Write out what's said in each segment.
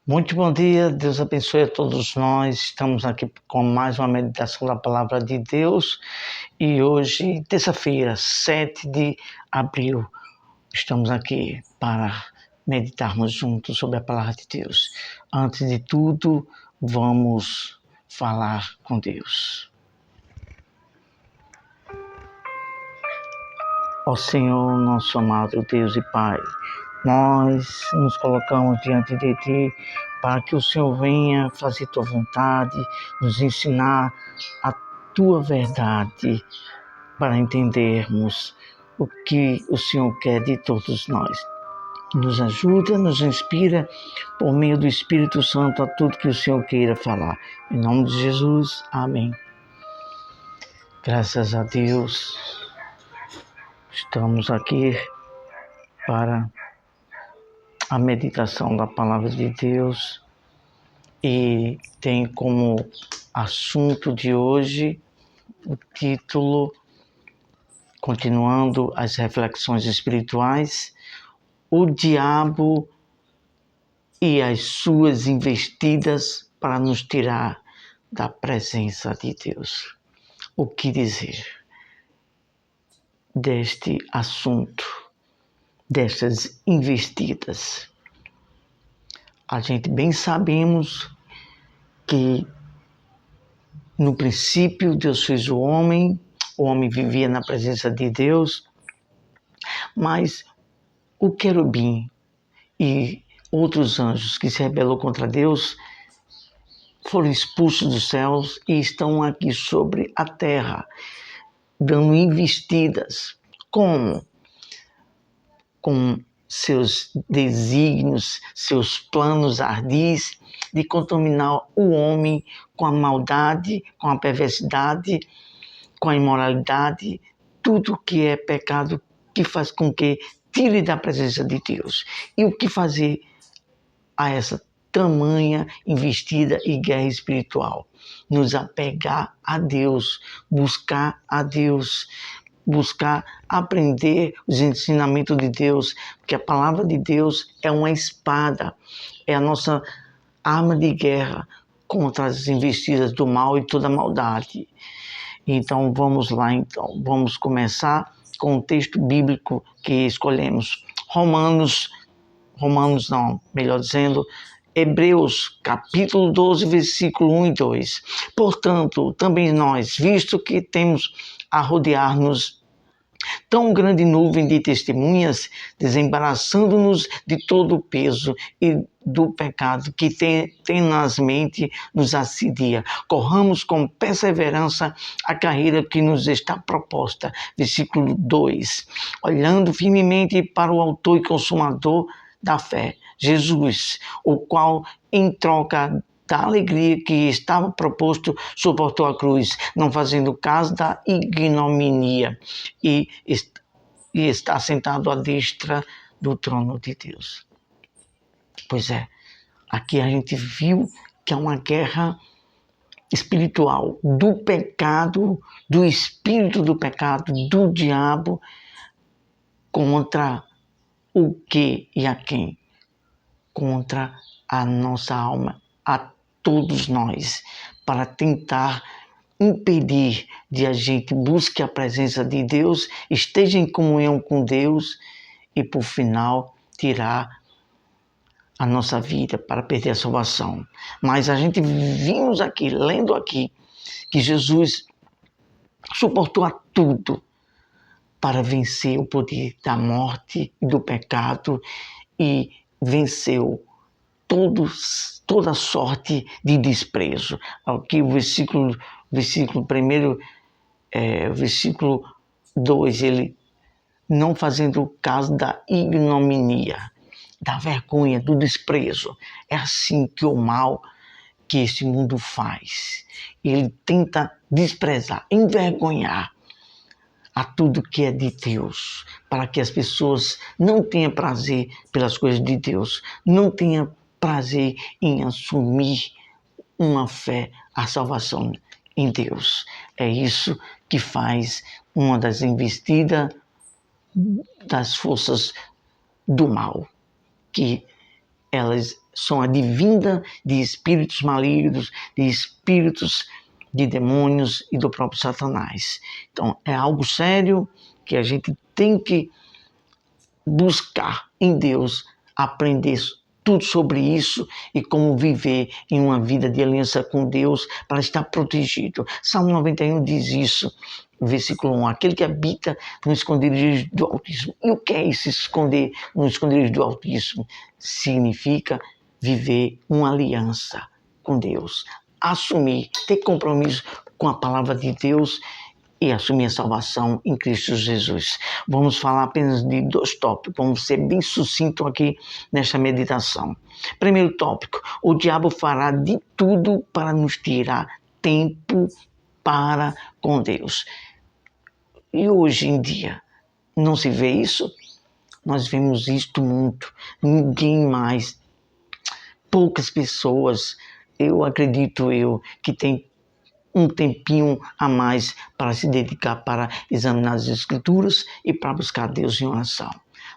Muito bom dia, Deus abençoe a todos nós. Estamos aqui com mais uma meditação da Palavra de Deus e hoje, terça-feira, 7 de abril, estamos aqui para meditarmos juntos sobre a Palavra de Deus. Antes de tudo, vamos falar com Deus. Ó Senhor, nosso amado Deus e Pai, nós nos colocamos diante de Ti para que o Senhor venha fazer Tua vontade, nos ensinar a Tua verdade, para entendermos o que o Senhor quer de todos nós. Nos ajuda, nos inspira por meio do Espírito Santo a tudo que o Senhor queira falar. Em nome de Jesus, amém. Graças a Deus, estamos aqui para a meditação da Palavra de Deus e tem como assunto de hoje o título, continuando as reflexões espirituais, o diabo e as suas investidas para nos tirar da presença de Deus. O que dizer deste assunto, destas investidas? A gente bem sabemos que no princípio Deus fez o homem vivia na presença de Deus, mas o querubim e outros anjos que se rebelou contra Deus foram expulsos dos céus e estão aqui sobre a terra, dando investidas. Como? Com seus desígnios, seus planos ardis de contaminar o homem com a maldade, com a perversidade, com a imoralidade, tudo que é pecado que faz com que tire da presença de Deus. E o que fazer a essa tamanha investida e guerra espiritual? Nos apegar a Deus, buscar a Deus, buscar aprender os ensinamentos de Deus, porque a palavra de Deus é uma espada, é a nossa arma de guerra contra as investidas do mal e toda a maldade. Então vamos lá, vamos começar com o texto bíblico que escolhemos, Hebreus, capítulo 12, versículo 1 e 2. Portanto, também nós, visto que temos a rodear-nos tão grande nuvem de testemunhas, desembaraçando-nos de todo o peso e do pecado que tenazmente nos assedia. Corramos com perseverança a carreira que nos está proposta. Versículo 2. Olhando firmemente para o autor e consumador da fé, Jesus, o qual, em troca da alegria que estava proposto, suportou a cruz, não fazendo caso da ignominia, e está sentado à destra do trono de Deus. Pois é, aqui a gente viu que é uma guerra espiritual do pecado, do espírito do pecado, do diabo, contra o que e a quem? Contra a nossa alma, a todos nós, para tentar impedir de a gente busque a presença de Deus, esteja em comunhão com Deus e, por final, tirar a nossa vida para perder a salvação. Mas a gente vimos aqui, lendo aqui, que Jesus suportou a tudo para vencer o poder da morte e do pecado e venceu toda sorte de desprezo. Aqui o versículo 2, ele não fazendo caso da ignominia, da vergonha, do desprezo. É assim que o mal que esse mundo faz. Ele tenta desprezar, envergonhar a tudo que é de Deus, para que as pessoas não tenham prazer pelas coisas de Deus, não tenham prazer em assumir uma fé, a salvação em Deus. É isso que faz uma das investidas das forças do mal, que elas são advindas de espíritos malignos, de espíritos de demônios e do próprio Satanás. Então, é algo sério que a gente tem que buscar em Deus, aprender tudo sobre isso e como viver em uma vida de aliança com Deus para estar protegido. Salmo 91 diz isso, versículo 1, aquele que habita no esconderijo do Altíssimo. E o que é se esconder no esconderijo do Altíssimo? Significa viver uma aliança com Deus, assumir, ter compromisso com a palavra de Deus e assumir a salvação em Cristo Jesus. Vamos falar apenas de 2 tópicos, vamos ser bem sucinto aqui nesta meditação. Primeiro tópico, o diabo fará de tudo para nos tirar tempo para com Deus. E hoje em dia, não se vê isso? Nós vemos isto muito, ninguém mais, poucas pessoas, eu acredito que tem um tempinho a mais para se dedicar para examinar as Escrituras e para buscar Deus em oração.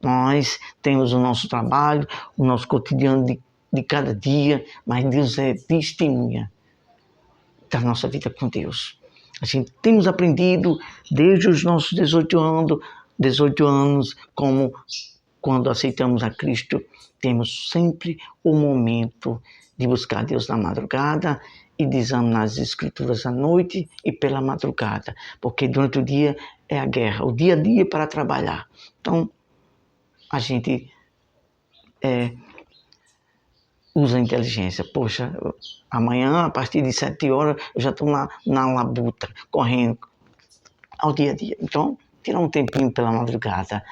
Nós temos o nosso trabalho, o nosso cotidiano de cada dia, mas Deus é testemunha da nossa vida com Deus. A gente temos aprendido desde os nossos 18 anos, como quando aceitamos a Cristo, temos sempre o momento de buscar Deus na madrugada e de examinar as Escrituras à noite e pela madrugada, porque durante o dia é a guerra, o dia a dia para trabalhar. Então, a gente usa a inteligência. Poxa, amanhã, a partir de 7 horas, eu já estou na labuta, correndo ao dia a dia. Então, tirar um tempinho pela madrugada.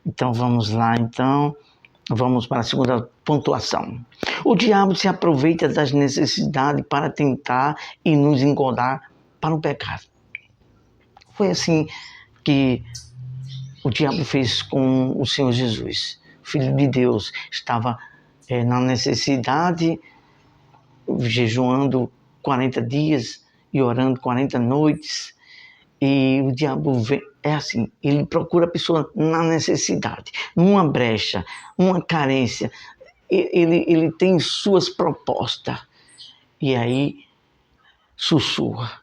Então, vamos lá, vamos para a segunda pontuação. O diabo se aproveita das necessidades para tentar e nos engodar para o pecado. Foi assim que o diabo fez com o Senhor Jesus. O Filho de Deus estava na necessidade, jejuando 40 dias e orando 40 noites. E o diabo é assim, ele procura a pessoa na necessidade, numa brecha, uma carência. Ele tem suas propostas e aí sussurra.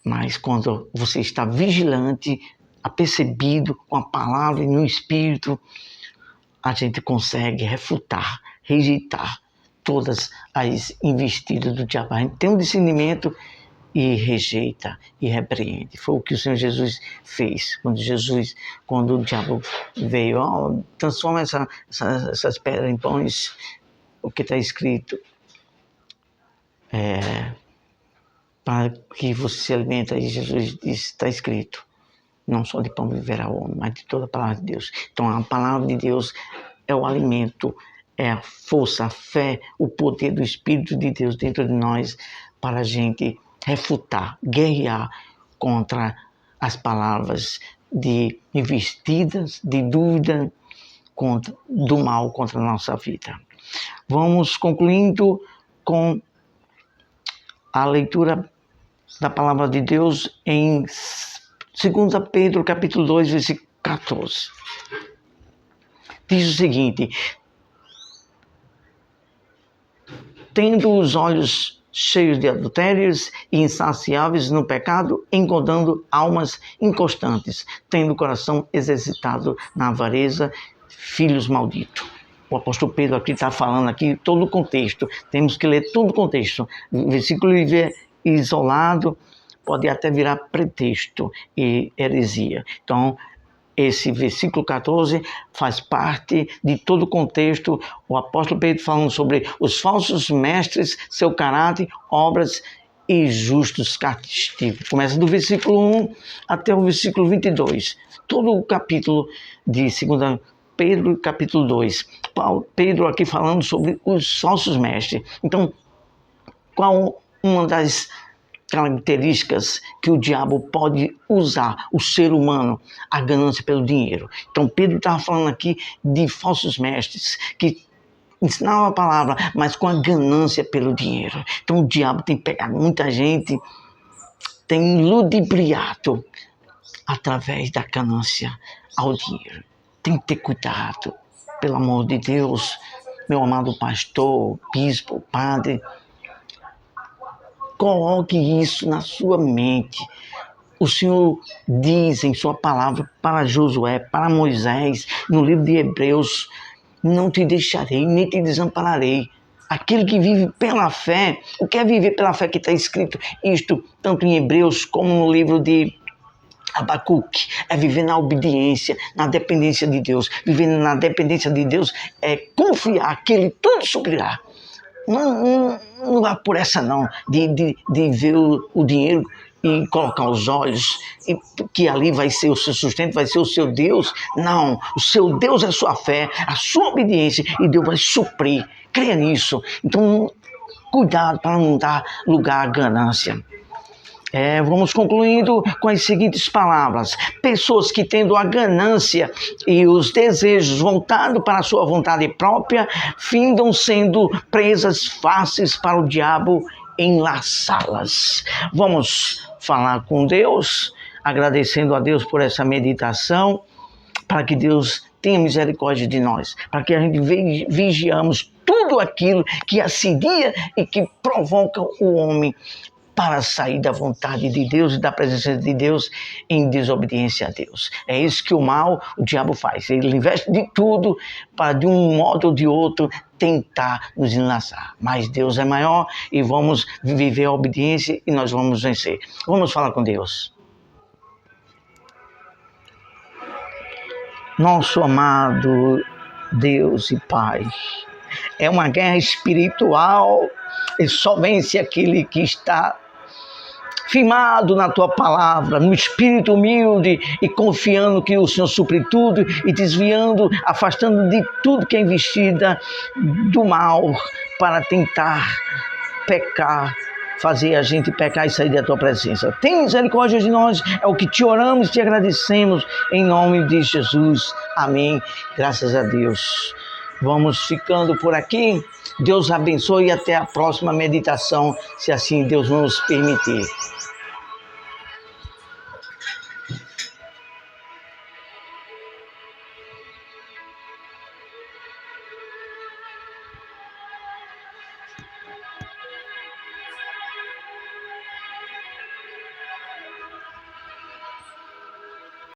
Mas quando você está vigilante, apercebido com a palavra e no espírito, a gente consegue refutar, rejeitar todas as investidas do diabo. A gente tem um discernimento e rejeita e repreende. Foi o que o Senhor Jesus fez. Quando o diabo veio, transforma essas pedras em pães, o que está escrito, para que você se alimente, aí Jesus disse, está escrito, não só de pão viverá o homem, mas de toda a palavra de Deus. Então a palavra de Deus é o alimento, é a força, a fé, o poder do Espírito de Deus dentro de nós para a gente refutar, guerrear contra as palavras de investidas, de dúvida, do mal contra a nossa vida. Vamos concluindo com a leitura da palavra de Deus em 2 Pedro, capítulo 2, versículo 14. Diz o seguinte: tendo os olhos cheios de adultérios e insaciáveis no pecado, engodando almas inconstantes, tendo o coração exercitado na avareza, filhos malditos. O apóstolo Pedro aqui está falando todo o contexto, temos que ler todo o contexto. O versículo isolado pode até virar pretexto e heresia. Então, esse versículo 14 faz parte de todo o contexto. O apóstolo Pedro falando sobre os falsos mestres, seu caráter, obras e justos castigos. Começa do versículo 1 até o versículo 22. Todo o capítulo de 2 Pedro, capítulo 2. Pedro aqui falando sobre os falsos mestres. Então, qual uma das características que o diabo pode usar, o ser humano, a ganância pelo dinheiro? Então Pedro estava falando aqui de falsos mestres que ensinavam a palavra, mas com a ganância pelo dinheiro. Então o diabo tem pegado muita gente, tem ludibriado através da ganância ao dinheiro. Tem que ter cuidado, pelo amor de Deus. meu amado pastor, bispo, padre, coloque isso na sua mente. O Senhor diz em sua palavra para Josué, para Moisés, no livro de Hebreus, não te deixarei, nem te desampararei. Aquele que vive pela fé, o que é viver pela fé que está escrito isto, tanto em Hebreus como no livro de Abacuque, é viver na obediência, na dependência de Deus. Viver na dependência de Deus é confiar que Ele tudo suprirá. Não vá por essa não, de ver o dinheiro e colocar os olhos, e que ali vai ser o seu sustento, vai ser o seu Deus. Não, o seu Deus é a sua fé, a sua obediência, e Deus vai suprir. Creia nisso. Então, cuidado para não dar lugar à ganância. Vamos concluindo com as seguintes palavras. Pessoas que tendo a ganância e os desejos voltados para a sua vontade própria, findam sendo presas fáceis para o diabo enlaçá-las. Vamos falar com Deus, agradecendo a Deus por essa meditação, para que Deus tenha misericórdia de nós, para que a gente vigiamos tudo aquilo que assedia e que provoca o homem para sair da vontade de Deus e da presença de Deus em desobediência a Deus. É isso que o diabo faz. Ele investe de tudo para, de um modo ou de outro, tentar nos enlaçar. Mas Deus é maior e vamos viver a obediência e nós vamos vencer. Vamos falar com Deus. Nosso amado Deus e Pai, é uma guerra espiritual e só vence aquele que está firmado na tua palavra, no espírito humilde e confiando que o Senhor supre tudo e desviando, afastando de tudo que é investida do mal para tentar pecar, fazer a gente pecar e sair da tua presença. Tem misericórdia de nós, é o que te oramos e te agradecemos em nome de Jesus. Amém. Graças a Deus. Vamos ficando por aqui. Deus abençoe e até a próxima meditação, se assim Deus nos permitir.